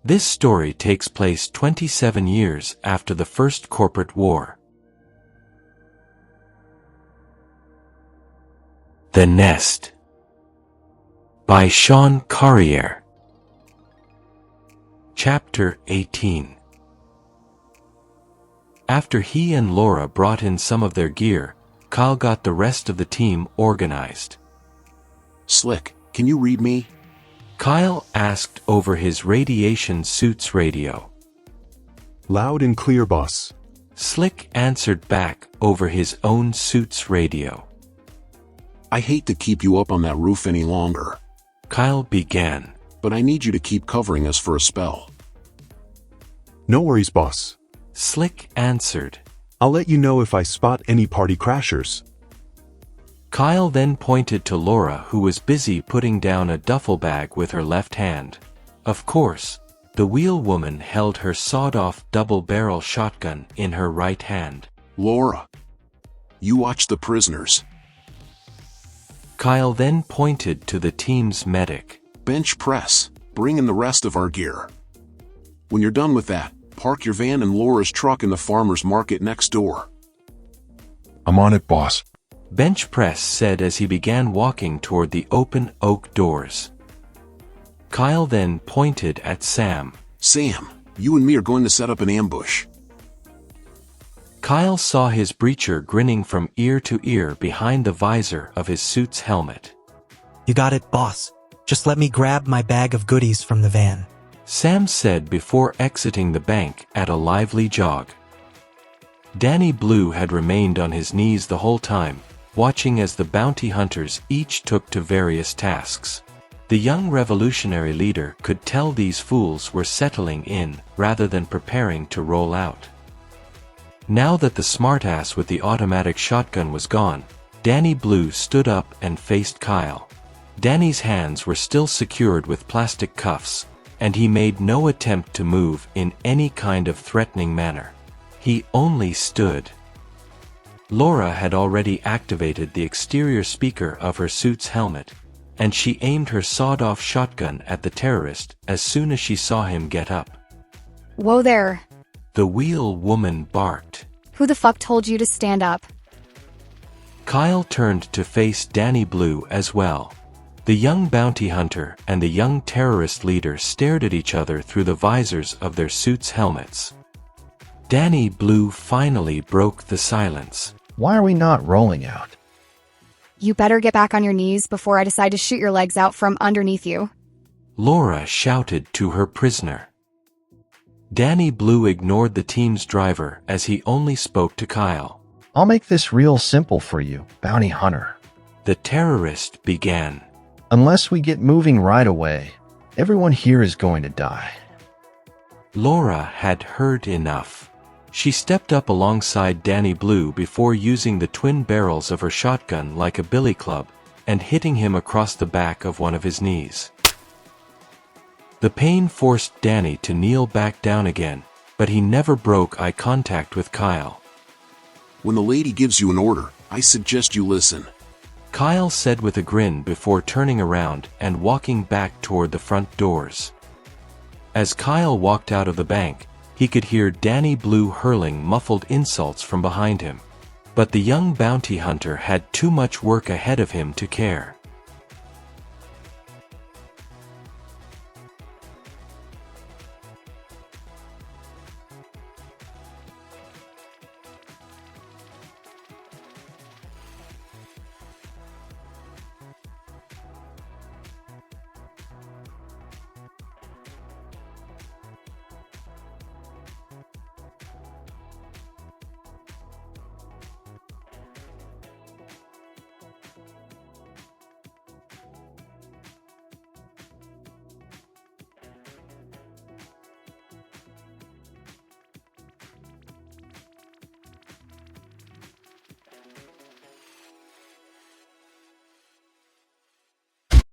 This story takes place 27 years after the First Corporate War. The Nest by Sean Carrière. Chapter 18. After he and Laura brought in some of their gear, Kyle got the rest of the team organized. Slick, can you read me? Kyle asked over his radiation suit's radio. Loud and clear, boss. Slick answered back over his own suit's radio. I hate to keep you up on that roof any longer. Kyle began. But I need you to keep covering us for a spell. No worries, boss. Slick answered. I'll let you know if I spot any party crashers. Kyle then pointed to Laura, who was busy putting down a duffel bag with her left hand. Of course, the wheel woman held her sawed-off double-barrel shotgun in her right hand. Laura, you watch the prisoners. Kyle then pointed to the team's medic. Bench press. Bring in the rest of our gear. When you're done with that, park your van and Laura's truck in the farmer's market next door. I'm on it, boss. Bench press said as he began walking toward the open oak doors. Kyle then pointed at Sam. Sam, you and me are going to set up an ambush. Kyle saw his breacher grinning from ear to ear behind the visor of his suit's helmet. You got it, boss. Just let me grab my bag of goodies from the van. Sam said before exiting the bank at a lively jog. Danny Blue had remained on his knees the whole time, watching as the bounty hunters each took to various tasks. The young revolutionary leader could tell these fools were settling in rather than preparing to roll out. Now that the smartass with the automatic shotgun was gone, Danny Blue stood up and faced Kyle. Danny's hands were still secured with plastic cuffs, and he made no attempt to move in any kind of threatening manner. He only stood. Laura had already activated the exterior speaker of her suit's helmet, and she aimed her sawed-off shotgun at the terrorist as soon as she saw him get up. Whoa there. The wheel woman barked. Who the fuck told you to stand up? Kyle turned to face Danny Blue as well. The young bounty hunter and the young terrorist leader stared at each other through the visors of their suits' helmets. Danny Blue finally broke the silence. Why are we not rolling out? You better get back on your knees before I decide to shoot your legs out from underneath you. Laura shouted to her prisoner. Danny Blue ignored the team's driver as he only spoke to Kyle. I'll make this real simple for you, bounty hunter. The terrorist began. Unless we get moving right away, everyone here is going to die. Laura had heard enough. She stepped up alongside Danny Blue before using the twin barrels of her shotgun like a billy club and hitting him across the back of one of his knees. The pain forced Danny to kneel back down again, but he never broke eye contact with Kyle. When the lady gives you an order, I suggest you listen. Kyle said with a grin before turning around and walking back toward the front doors. As Kyle walked out of the bank, he could hear Danny Blue hurling muffled insults from behind him. But the young bounty hunter had too much work ahead of him to care.